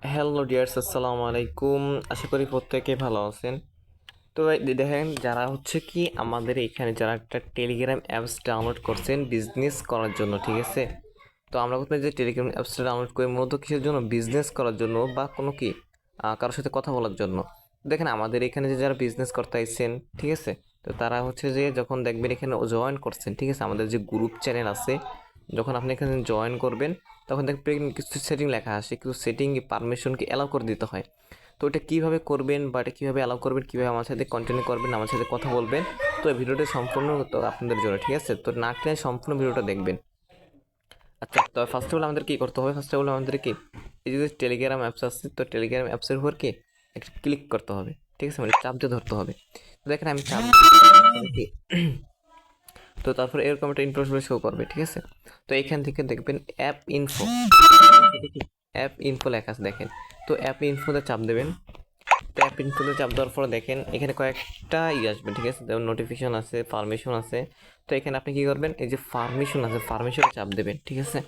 Hello dears, আসসালামু আলাইকুম। আশা করি প্রত্যেকে ভালো আছেন। তো দেখেন, যারা হচ্ছে কি আমাদের এখানে যারা একটা টেলিগ্রাম অ্যাপস ডাউনলোড করছেন বিজনেস করার জন্য, ঠিক আছে। তো আমরা প্রথমে যে টেলিগ্রাম অ্যাপসটা ডাউনলোড করি মূলত কিসের জন্য? বিজনেস করার জন্য বা কোনো কি কারোর সাথে কথা বলার জন্য। দেখেন আমাদের এখানে যে যারা বিজনেস করতে আইছেন, ঠিক আছে, তো তারা হচ্ছে যে যখন দেখবেন এখানে জয়েন করছেন, ঠিক আছে, আমাদের যে গ্রুপ চ্যানেল আছে, যখন আপনি এখানে জয়েন করবেন তখন দেখবেন কিছু সেটিং লেখা আসে, কিছু সেটিং পারমিশনকে অ্যালাউ করে দিতে হয়। তো এটা কীভাবে করবেন বা এটা কীভাবে অ্যালাউ করবেন, কীভাবে আমার সাথে কন্টিনিউ করবেন, আমার সাথে কথা বলবেন, তো এই ভিডিওটা সম্পূর্ণ তো আপনাদের জন্য, ঠিক আছে। তো না টেনে সম্পূর্ণ ভিডিওটা দেখবেন। আচ্ছা, তো ফার্স্ট অফ অল আমাদের কী করতে হবে? ফার্স্ট অফ অল আমাদের কি এই যে টেলিগ্রাম অ্যাপস আছে, তো টেলিগ্রাম অ্যাপসের উপর কি একটা ক্লিক করতে হবে, ঠিক আছে, মানে চাপ দিয়ে ধরতে হবে। তো দেখেন আমি চাপ কি তো তারপরে এরকম একটা ইনফরমেশন শো করবে, ঠিক আছে। তো এইখান থেকে দেখবেন অ্যাপ ইনফো, অ্যাপ ইনফো লেখা আছে দেখেন। তো অ্যাপ ইনফোতে চাপ দেবেন। তো অ্যাপ ইনফোতে চাপ দেওয়ার পরে দেখেন এখানে কয়েকটা আসবে, ঠিক আছে, যেমন নোটিফিকেশন আছে, পারমিশন আছে। তো এখানে আপনি কী করবেন, এই যে পারমিশন আছে, পারমিশনে চাপ দেবেন, ঠিক আছে।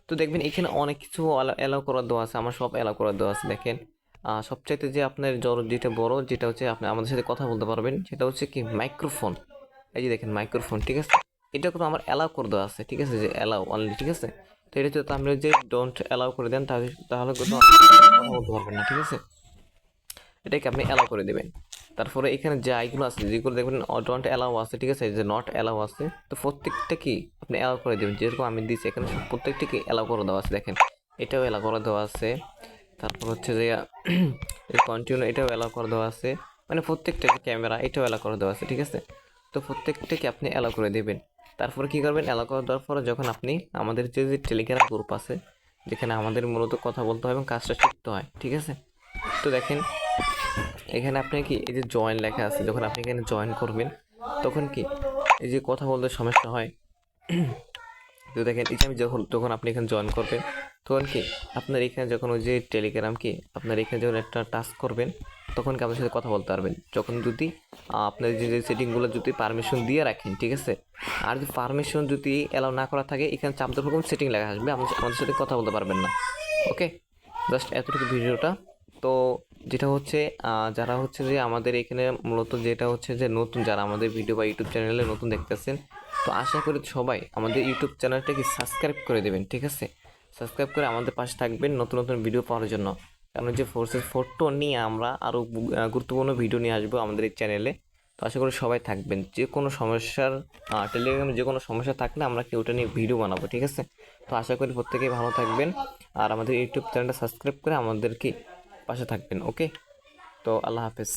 তো দেখবেন এখানে অনেক কিছু অ্যালাউ করার দেওয়া আছে, আমার সব অ্যালাউ করার দেওয়া আছে দেখেন। সবচাইতে যে আপনার যেটা বড়, যেটা হচ্ছে আপনি আমাদের সাথে কথা বলতে পারবেন, সেটা হচ্ছে কি মাইক্রোফোন। এই যে দেখেন মাইক্রোফোন, ঠিক আছে, এটা কিন্তু আমার অ্যালাউ করে দেওয়া আছে, ঠিক আছে, যে অ্যালাউ অনলি, ঠিক আছে। তো এটা যদি আপনি যে ডোন্ট অ্যালাউ করে দেন তাহলে তাহলে কিন্তু আপনি কথা বলতে পারবেন না, ঠিক আছে। এটাকে আপনি অ্যালাউ করে দেবেন। তারপরে এখানে যে আইগুলো আছে, যেগুলো দেখবেন ডোন্ট অ্যালাউ আছে, ঠিক আছে, যে নট অ্যালাউ আছে, তো প্রত্যেকটা কি আপনি অ্যালাউ করে দেবেন। যেরকম আমি দিচ্ছি এখানে প্রত্যেকটা কি অ্যালাউ করে দেওয়া আছে দেখেন। এটাও অ্যালাউ করে দেওয়া আছে। তারপর হচ্ছে যে কন্টিনিউ, এটাও অ্যালাউ করে দেওয়া আছে। মানে প্রত্যেকটা যে ক্যামেরা, এটাও অ্যালাউ করে দেওয়া আছে, ঠিক আছে। তো প্রত্যেকটাকে আপনি অ্যালাউ করে দেবেন। তারপরে কী করবেন, অ্যালাউ করে দেওয়ার পরে যখন আপনি আমাদের যে টেলিগ্রাম গ্রুপ আছে, যেখানে আমাদের মূলত কথা বলতে হয় এবং কাজটা শিখতে হয়, ঠিক আছে। তো দেখেন এখানে আপনি কি এই যে জয়েন লেখা আছে, যখন আপনি এখানে জয়েন করবেন তখন কি এই যে কথা বলতে সমস্যা হয়। তো দেখেন এই যে আমি যখন যখন আপনি এখানে জয়েন করবেন তখন কি আপনার এখানে যখন ওই যে টেলিগ্রাম কি আপনার এখানে যখন একটা টাস্ক করবেন তখন কি আপনার সাথে কথা বলতে পারবেন, যখন যদি আপনার যে সেটিংগুলো যদি পারমিশন দিয়ে রাখেন, ঠিক আছে। আর যদি পারমিশন যদি অ্যালাউ না করা থাকে, এখানে চাপ দেওয়ার রকম সেটিং লেখা আসবে, আমাদের সাথে কথা বলতে পারবেন না। ওকে, জাস্ট এতটুকু ভিডিওটা। তো যেটা হচ্ছে যারা হচ্ছে যে আমাদের এখানে মূলত যেটা হচ্ছে যে নতুন, যারা আমাদের ভিডিও বা ইউটিউব চ্যানেলে নতুন দেখতেছেন, তো আশা করি সবাই আমাদের ইউটিউব চ্যানেলটাকে সাবস্ক্রাইব করে দেবেন, ঠিক আছে। সাবস্ক্রাইব করে আমাদের পাশে থাকবেন নতুন নতুন ভিডিও পাওয়ার জন্য। কারণ যে ফোর্সেস 4 নিয়ে আমরা আরও গুরুত্বপূর্ণ ভিডিও নিয়ে আসবো আমাদের এই চ্যানেলে। তো আশা করি সবাই থাকবেন। যে কোনো সমস্যার টেলিগ্রামে যে কোনো সমস্যা থাকলে আমরা কি ওটা নিয়ে ভিডিও বানাবো, ঠিক আছে। তো আশা করি প্রত্যেকেই ভালো থাকবেন আর আমাদের ইউটিউব চ্যানেলটা সাবস্ক্রাইব করে আমাদেরকে পাশে থাকবেন। ওকে, তো আল্লাহ হাফেজ।